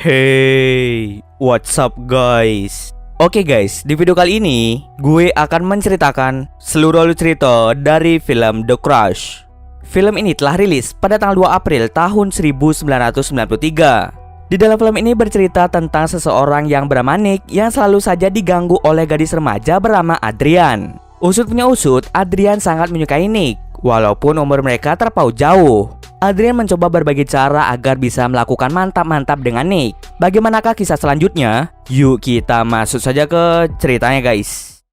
Hey, what's up guys? Oke guys, di video kali ini gue akan menceritakan seluruh alur cerita dari film The Crush. Film ini telah rilis pada tanggal 2 April tahun 1993. Di dalam film ini bercerita tentang seseorang yang bernama Nick yang selalu saja diganggu oleh gadis remaja bernama Adrian. Usut punya usut, Adrian sangat menyukai Nick walaupun umur mereka terpaut jauh. Adrian mencoba berbagai cara agar bisa melakukan mantap-mantap dengan Nick. Bagaimanakah kisah selanjutnya? Yuk kita masuk saja ke ceritanya guys.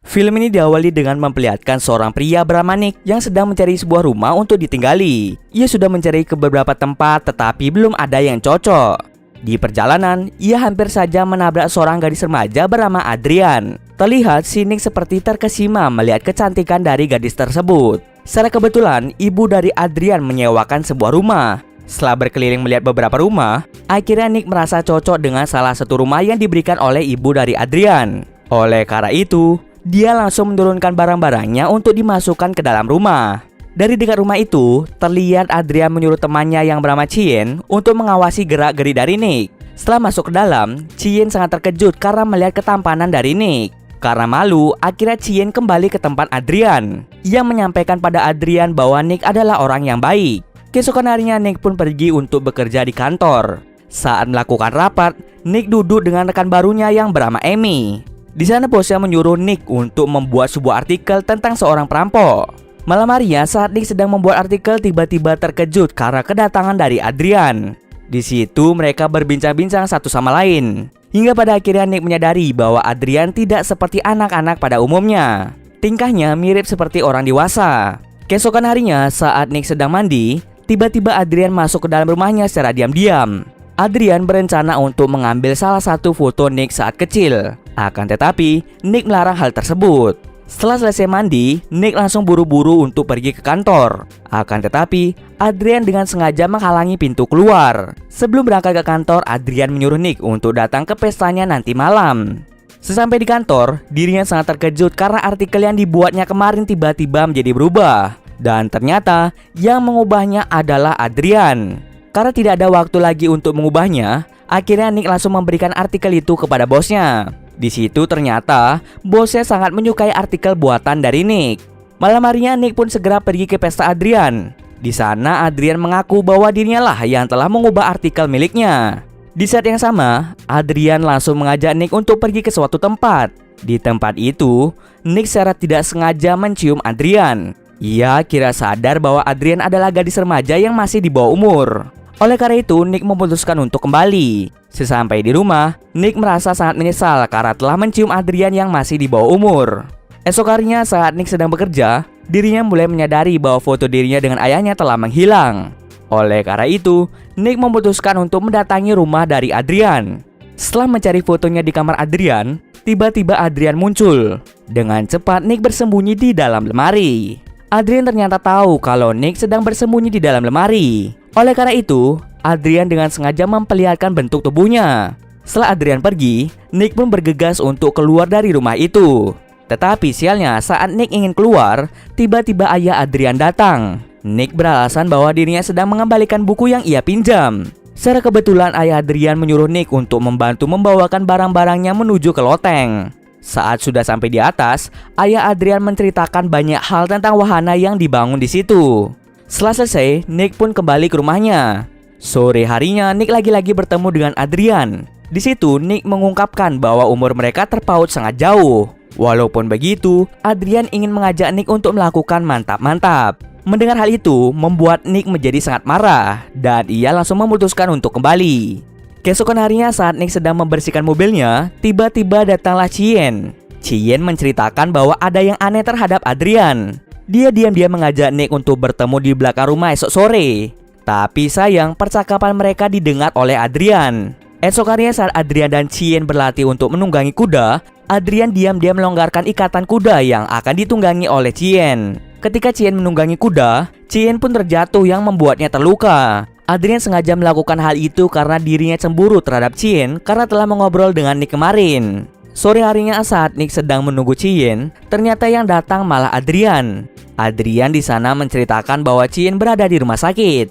Film ini diawali dengan memperlihatkan seorang pria bernama Nick yang sedang mencari sebuah rumah untuk ditinggali. Ia sudah mencari ke beberapa tempat tetapi belum ada yang cocok. Di perjalanan, ia hampir saja menabrak seorang gadis remaja bernama Adrian. Terlihat si Nick seperti terkesima melihat kecantikan dari gadis tersebut. Secara kebetulan, ibu dari Adrian menyewakan sebuah rumah. Setelah berkeliling melihat beberapa rumah, akhirnya Nick merasa cocok dengan salah satu rumah yang diberikan oleh ibu dari Adrian. Oleh karena itu, dia langsung menurunkan barang-barangnya untuk dimasukkan ke dalam rumah. Dari dekat rumah itu, terlihat Adrian menyuruh temannya yang bernama Chien untuk mengawasi gerak-geri dari Nick. Setelah masuk ke dalam, Chien sangat terkejut karena melihat ketampanan dari Nick. Karena malu, akhirnya Chien kembali ke tempat Adrian. Ia menyampaikan pada Adrian bahwa Nick adalah orang yang baik. Keesokan harinya Nick pun pergi untuk bekerja di kantor. Saat melakukan rapat, Nick duduk dengan rekan barunya yang bernama Amy. Di sana bosnya menyuruh Nick untuk membuat sebuah artikel tentang seorang perampok. Malam harinya saat Nick sedang membuat artikel, tiba-tiba terkejut karena kedatangan dari Adrian. Di situ mereka berbincang-bincang satu sama lain. Hingga pada akhirnya Nick menyadari bahwa Adrian tidak seperti anak-anak pada umumnya. Tingkahnya mirip seperti orang dewasa. Keesokan harinya saat Nick sedang mandi, tiba-tiba Adrian masuk ke dalam rumahnya secara diam-diam. Adrian berencana untuk mengambil salah satu foto Nick saat kecil. Akan tetapi, Nick melarang hal tersebut. Setelah selesai mandi, Nick langsung buru-buru untuk pergi ke kantor. Akan tetapi, Adrian dengan sengaja menghalangi pintu keluar. Sebelum berangkat ke kantor, Adrian menyuruh Nick untuk datang ke pestanya nanti malam. Sesampai di kantor, dirinya sangat terkejut karena artikel yang dibuatnya kemarin tiba-tiba menjadi berubah. Dan ternyata, yang mengubahnya adalah Adrian. Karena tidak ada waktu lagi untuk mengubahnya, akhirnya Nick langsung memberikan artikel itu kepada bosnya. Di situ ternyata bosnya sangat menyukai artikel buatan dari Nick. Malam harinya Nick pun segera pergi ke pesta Adrian. Di sana Adrian mengaku bahwa dirinya lah yang telah mengubah artikel miliknya. Di saat yang sama, Adrian langsung mengajak Nick untuk pergi ke suatu tempat. Di tempat itu, Nick secara tidak sengaja mencium Adrian. Ia kira sadar bahwa Adrian adalah gadis remaja yang masih di bawah umur. Oleh karena itu, Nick memutuskan untuk kembali. Sesampai di rumah, Nick merasa sangat menyesal karena telah mencium Adrian yang masih di bawah umur. Esok harinya saat Nick sedang bekerja, dirinya mulai menyadari bahwa foto dirinya dengan ayahnya telah menghilang. Oleh karena itu, Nick memutuskan untuk mendatangi rumah dari Adrian. Setelah mencari fotonya di kamar Adrian, tiba-tiba Adrian muncul. Dengan cepat Nick bersembunyi di dalam lemari. Adrian ternyata tahu kalau Nick sedang bersembunyi di dalam lemari. Oleh karena itu, Adrian dengan sengaja memperlihatkan bentuk tubuhnya. Setelah Adrian pergi, Nick pun bergegas untuk keluar dari rumah itu. Tetapi sialnya saat Nick ingin keluar, tiba-tiba ayah Adrian datang. Nick beralasan bahwa dirinya sedang mengembalikan buku yang ia pinjam. Secara kebetulan ayah Adrian menyuruh Nick untuk membantu membawakan barang-barangnya menuju ke loteng. Saat sudah sampai di atas, ayah Adrian menceritakan banyak hal tentang wahana yang dibangun di situ. Setelah selesai, Nick pun kembali ke rumahnya. Sore harinya, Nick lagi-lagi bertemu dengan Adrian. Di situ, Nick mengungkapkan bahwa umur mereka terpaut sangat jauh. Walaupun begitu, Adrian ingin mengajak Nick untuk melakukan mantap-mantap. Mendengar hal itu, membuat Nick menjadi sangat marah, dan ia langsung memutuskan untuk kembali. Keesokan harinya saat Nick sedang membersihkan mobilnya, tiba-tiba datanglah Chien. Chien menceritakan bahwa ada yang aneh terhadap Adrian. Dia diam-diam mengajak Nick untuk bertemu di belakang rumah esok sore. Tapi sayang, percakapan mereka didengar oleh Adrian. Esok harinya saat Adrian dan Chien berlatih untuk menunggangi kuda, Adrian diam-diam melonggarkan ikatan kuda yang akan ditunggangi oleh Chien. Ketika Chien menunggangi kuda, Chien pun terjatuh yang membuatnya terluka. Adrian sengaja melakukan hal itu karena dirinya cemburu terhadap Chien karena telah mengobrol dengan Nick kemarin. Sore harinya saat Nick sedang menunggu Chien, ternyata yang datang malah Adrian. Adrian di sana menceritakan bahwa Chien berada di rumah sakit.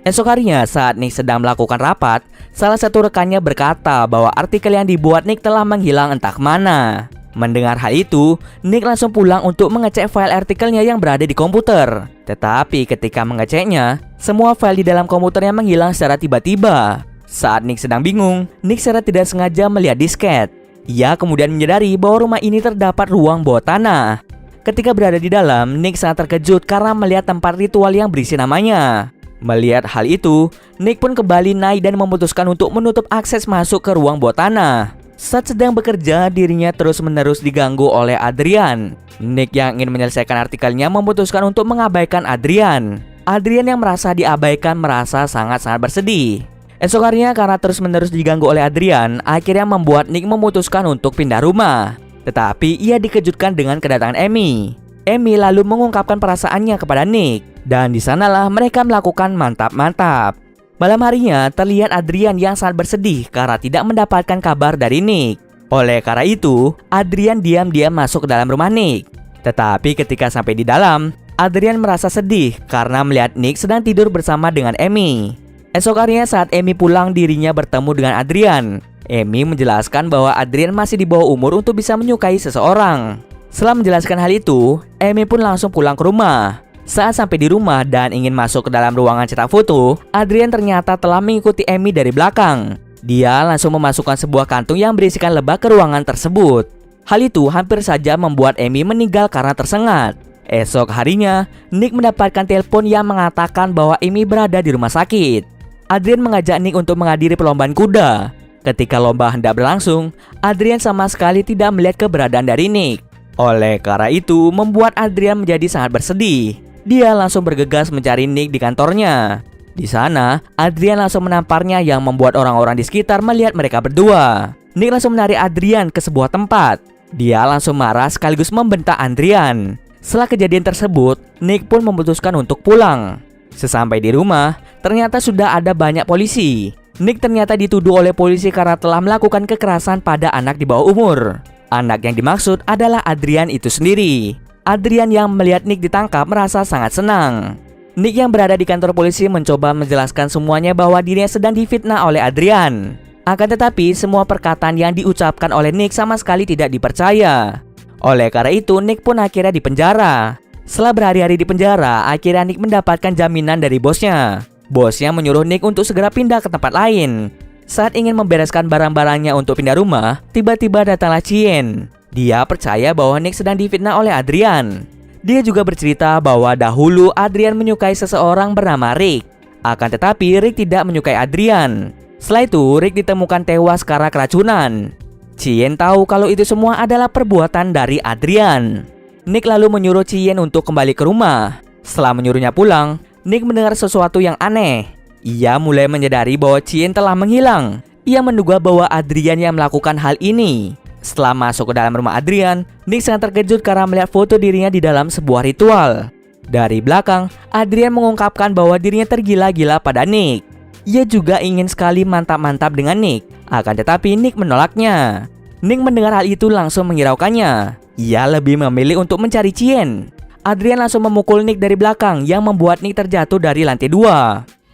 Esok harinya saat Nick sedang melakukan rapat, salah satu rekannya berkata bahwa artikel yang dibuat Nick telah menghilang entah kemana. Mendengar hal itu, Nick langsung pulang untuk mengecek file artikelnya yang berada di komputer. Tetapi ketika mengeceknya, semua file di dalam komputernya menghilang secara tiba-tiba. Saat Nick sedang bingung, Nick secara tidak sengaja melihat disket. Ia kemudian menyadari bahwa rumah ini terdapat ruang bawah tanah. Ketika berada di dalam, Nick sangat terkejut karena melihat tempat ritual yang berisi namanya. Melihat hal itu, Nick pun kembali naik dan memutuskan untuk menutup akses masuk ke ruang bawah tanah. Saat sedang bekerja, dirinya terus-menerus diganggu oleh Adrian. Nick yang ingin menyelesaikan artikelnya memutuskan untuk mengabaikan Adrian. Adrian yang merasa diabaikan merasa sangat-sangat bersedih. Esok harinya karena terus-menerus diganggu oleh Adrian, akhirnya membuat Nick memutuskan untuk pindah rumah. Tetapi ia dikejutkan dengan kedatangan Amy. Amy lalu mengungkapkan perasaannya kepada Nick, dan di sanalah mereka melakukan mantap-mantap. Malam harinya terlihat Adrian yang sangat bersedih karena tidak mendapatkan kabar dari Nick. Oleh karena itu, Adrian diam-diam masuk ke dalam rumah Nick. Tetapi ketika sampai di dalam, Adrian merasa sedih karena melihat Nick sedang tidur bersama dengan Amy. Esok harinya saat Amy pulang, dirinya bertemu dengan Adrian. Amy menjelaskan bahwa Adrian masih di bawah umur untuk bisa menyukai seseorang. Setelah menjelaskan hal itu, Amy pun langsung pulang ke rumah. Saat sampai di rumah dan ingin masuk ke dalam ruangan cetak foto, Adrian ternyata telah mengikuti Amy dari belakang. Dia langsung memasukkan sebuah kantung yang berisikan lebah ke ruangan tersebut. Hal itu hampir saja membuat Amy meninggal karena tersengat. Esok harinya, Nick mendapatkan telepon yang mengatakan bahwa Amy berada di rumah sakit. Adrian mengajak Nick untuk menghadiri perlombaan kuda. Ketika lomba hendak berlangsung, Adrian sama sekali tidak melihat keberadaan dari Nick. Oleh karena itu, membuat Adrian menjadi sangat bersedih. Dia langsung bergegas mencari Nick di kantornya. Di sana, Adrian langsung menamparnya yang membuat orang-orang di sekitar melihat mereka berdua. Nick langsung menarik Adrian ke sebuah tempat. Dia langsung marah sekaligus membentak Adrian. Setelah kejadian tersebut, Nick pun memutuskan untuk pulang. Sesampai di rumah, ternyata sudah ada banyak polisi. Nick ternyata dituduh oleh polisi karena telah melakukan kekerasan pada anak di bawah umur. Anak yang dimaksud adalah Adrian itu sendiri. Adrian yang melihat Nick ditangkap merasa sangat senang. Nick yang berada di kantor polisi mencoba menjelaskan semuanya bahwa dirinya sedang difitnah oleh Adrian. Akan tetapi semua perkataan yang diucapkan oleh Nick sama sekali tidak dipercaya. Oleh karena itu, Nick pun akhirnya dipenjara. Setelah berhari-hari di penjara, akhirnya Nick mendapatkan jaminan dari bosnya. Bosnya menyuruh Nick untuk segera pindah ke tempat lain. Saat ingin membereskan barang-barangnya untuk pindah rumah, tiba-tiba datanglah Chien. Dia percaya bahwa Nick sedang difitnah oleh Adrian. Dia juga bercerita bahwa dahulu Adrian menyukai seseorang bernama Rick. Akan tetapi Rick tidak menyukai Adrian. Setelah itu, Rick ditemukan tewas karena keracunan. Chien tahu kalau itu semua adalah perbuatan dari Adrian. Nick lalu menyuruh Chien untuk kembali ke rumah. Setelah menyuruhnya pulang, Nick mendengar sesuatu yang aneh. Ia mulai menyadari bahwa Chien telah menghilang. Ia menduga bahwa Adrian yang melakukan hal ini. Setelah masuk ke dalam rumah Adrian, Nick sangat terkejut karena melihat foto dirinya di dalam sebuah ritual. Dari belakang, Adrian mengungkapkan bahwa dirinya tergila-gila pada Nick. Ia juga ingin sekali mantap-mantap dengan Nick. Akan tetapi Nick menolaknya. Nick mendengar hal itu langsung menghiraukannya. Ia lebih memilih untuk mencari Chien. Adrian langsung memukul Nick dari belakang yang membuat Nick terjatuh dari lantai 2.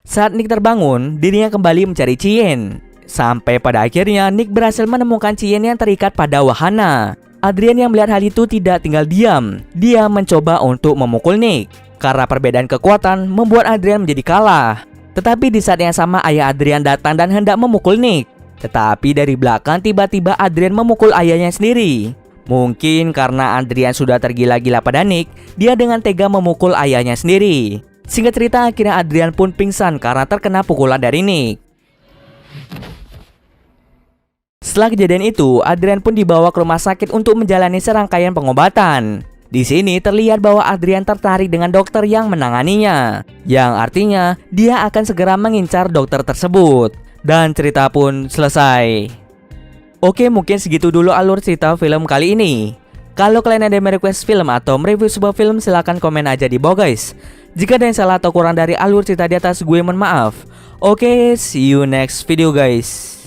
Saat Nick terbangun, dirinya kembali mencari Chien. Sampai pada akhirnya Nick berhasil menemukan Chien yang terikat pada wahana. Adrian yang melihat hal itu tidak tinggal diam. Dia mencoba untuk memukul Nick. Karena perbedaan kekuatan membuat Adrian menjadi kalah. Tetapi di saat yang sama ayah Adrian datang dan hendak memukul Nick. Tetapi dari belakang tiba-tiba Adrian memukul ayahnya sendiri. Mungkin karena Adrian sudah tergila-gila pada Nick, dia dengan tega memukul ayahnya sendiri. Singkat cerita, akhirnya Adrian pun pingsan karena terkena pukulan dari Nick. Setelah kejadian itu, Adrian pun dibawa ke rumah sakit untuk menjalani serangkaian pengobatan. Di sini terlihat bahwa Adrian tertarik dengan dokter yang menanganinya, yang artinya dia akan segera mengincar dokter tersebut. Dan cerita pun selesai. Oke, mungkin segitu dulu alur cerita film kali ini. Kalau kalian ada request film atau mereview sebuah film, silahkan komen aja di bawah guys. Jika ada yang salah atau kurang dari alur cerita di atas, gue mohon maaf. Oke, see you next video guys.